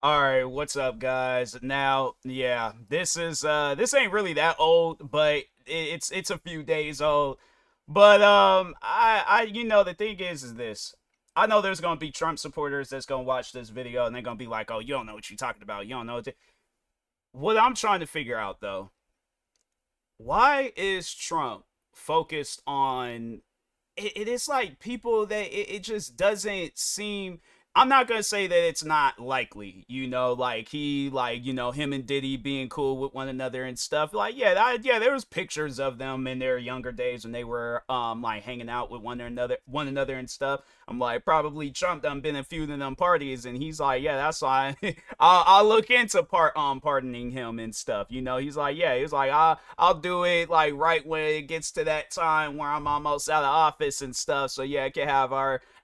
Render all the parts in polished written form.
All right, what's up, guys? Now, yeah, this ain't really that old, but it's a few days old. But the thing is this. I know there's gonna be Trump supporters that's gonna watch this video and they're gonna be like, "Oh, you don't know what you're talking about. You don't know what I'm trying to figure out though. Why is Trump focused on it is like people that it just doesn't seem. I'm not gonna say that it's not likely, like him and Diddy being cool with one another and stuff. Like, yeah, there was pictures of them in their younger days when they were like hanging out with one another and stuff. I'm like, probably Trump done been a few of them parties, and he's like, yeah, that's why I'll look into pardoning him and stuff. He's like, yeah, he's like, I'll do it like right when it gets to that time where I'm almost out of office and stuff. So yeah, I can have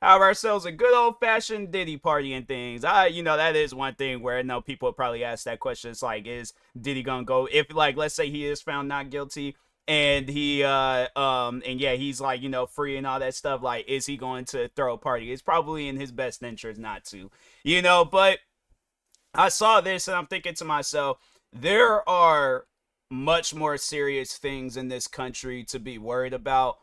ourselves a good old fashioned Diddy party and things. That is one thing where I know people would probably ask that question. It's like, is Diddy gonna go if, like, let's say he is found not guilty and he's like, free and all that stuff, like, is he going to throw a party? It's probably in his best interest not to, but I saw this and I'm thinking to myself, there are much more serious things in this country to be worried about.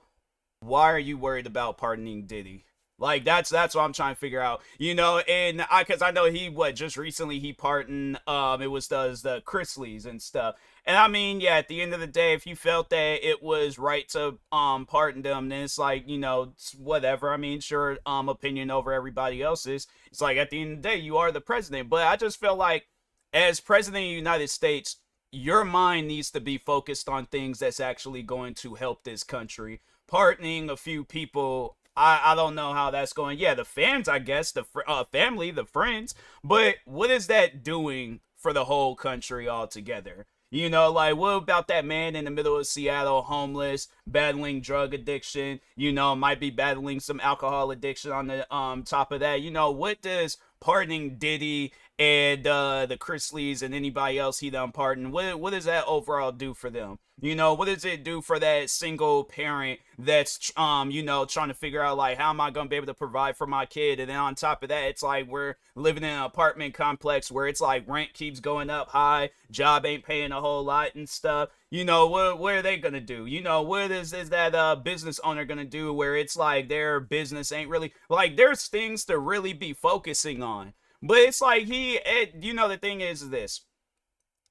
Why are you worried about pardoning Diddy? Like, that's what I'm trying to figure out. And because I know he just recently he pardoned it was the Chrisleys and stuff. And I mean, yeah, at the end of the day, if you felt that it was right to pardon them, then it's like, it's whatever. I mean, sure, opinion over everybody else's. It's like, at the end of the day, you are the president. But I just feel like, as president of the United States, your mind needs to be focused on things that's actually going to help this country. Pardoning a few people, I don't know how that's going. Yeah, the fans, I guess, the family, the friends, but what is that doing for the whole country altogether? Like, what about that man in the middle of Seattle, homeless, battling drug addiction? Might be battling some alcohol addiction on the top of that. What does pardoning Diddy and the Chrisleys and anybody else he done pardon, what does that overall do for them? What does it do for that single parent that's trying to figure out, like, how am I gonna be able to provide for my kid? And then on top of that, it's like we're living in an apartment complex where it's like rent keeps going up high, job ain't paying a whole lot and stuff. What are they gonna do? What is that business owner gonna do where it's like their business ain't really, like, there's things to really be focusing on. But it's like the thing is this.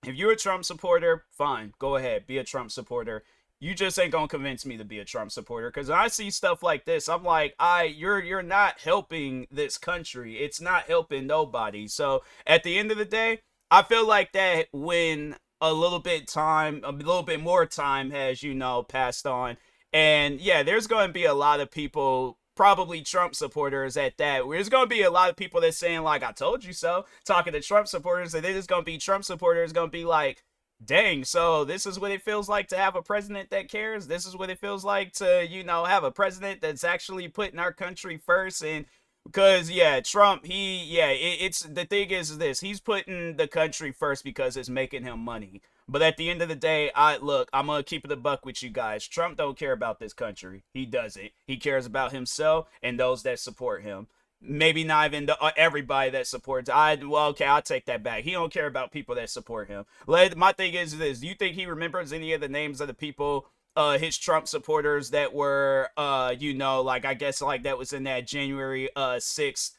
If you're a Trump supporter, fine, go ahead, be a Trump supporter. You just ain't gonna convince me to be a Trump supporter, because I see stuff like this. I'm like, you're not helping this country. It's not helping nobody. So at the end of the day, I feel like that when a little bit more time has passed on, and yeah, there's going to be a lot of people, probably Trump supporters at that. There's going to be a lot of people that's saying, like, I told you so, talking to Trump supporters, and then there's going to be Trump supporters going to be like, dang, so this is what it feels like to have a president that cares. This is what it feels like to, have a president that's actually putting our country first. And because, yeah, Trump, it's the thing is this, he's putting the country first because it's making him money. But at the end of the day, I'm gonna keep it a buck with you guys. Trump don't care about this country. He doesn't. He cares about himself and those that support him. Maybe not even everybody that supports. Okay, I'll take that back. He don't care about people that support him. My thing is this: do you think he remembers any of the names of the people, his Trump supporters that were, like, I guess, like, that was in that January 6th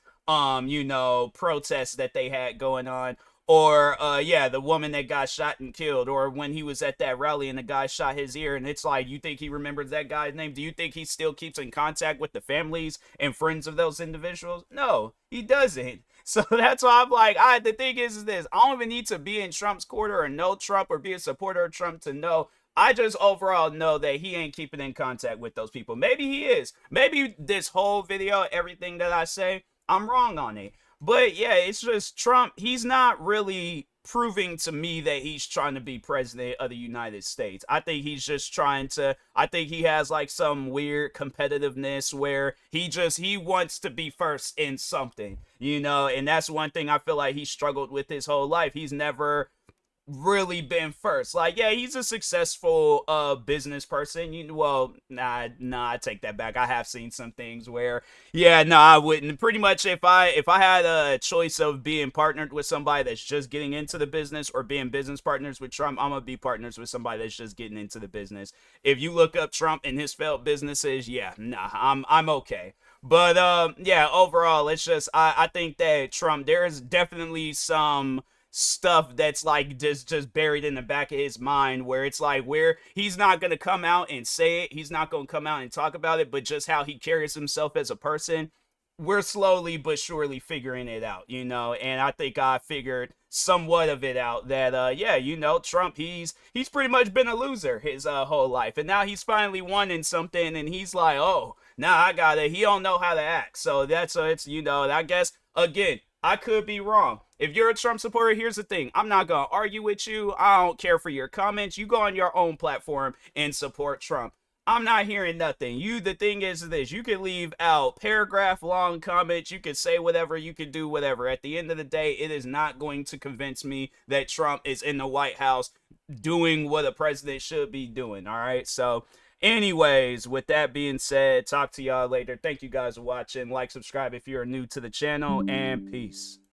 protest that they had going on? Or yeah, the woman that got shot and killed, or when he was at that rally and the guy shot his ear. And it's like, you think he remembers that guy's name? Do you think he still keeps in contact with the families and friends of those individuals? No, he doesn't. So that's why I'm like, the thing is this: I don't even need to be in Trump's corner or know Trump or be a supporter of Trump to know. I just overall know that he ain't keeping in contact with those people. Maybe he is. Maybe this whole video, everything that I say, I'm wrong on it. But yeah, it's just Trump. He's not really proving to me that he's trying to be president of the United States. I think he's just trying to, I think he has like some weird competitiveness where he wants to be first in something, and that's one thing I feel like he struggled with his whole life. He's never really been first. Like, yeah, he's a successful business person. Well, nah, I take that back. I have seen some things where, yeah, no, I wouldn't. Pretty much, if I had a choice of being partnered with somebody that's just getting into the business or being business partners with Trump, I'm gonna be partners with somebody that's just getting into the business. If you look up Trump and his failed businesses, yeah, nah, I'm okay. But yeah, overall, it's just I think that Trump, there's definitely some stuff that's like just buried in the back of his mind, where it's like, where he's not going to come out and say it, he's not going to come out and talk about it, but just how he carries himself as a person, we're slowly but surely figuring it out, and I think I figured somewhat of it out, that yeah, Trump, he's pretty much been a loser his whole life, and now he's finally won in something, and he's like, oh, now I got it, he don't know how to act. So that's it's, I guess, again, I could be wrong. If you're a Trump supporter, here's the thing. I'm not going to argue with you. I don't care for your comments. You go on your own platform and support Trump. I'm not hearing nothing. The thing is this, you can leave out paragraph long comments. You can say whatever. You can do whatever. At the end of the day, it is not going to convince me that Trump is in the White House doing what a president should be doing. All right. So, anyways, with that being said, talk to y'all later. Thank you guys for watching. Like, subscribe if you're new to the channel, and peace.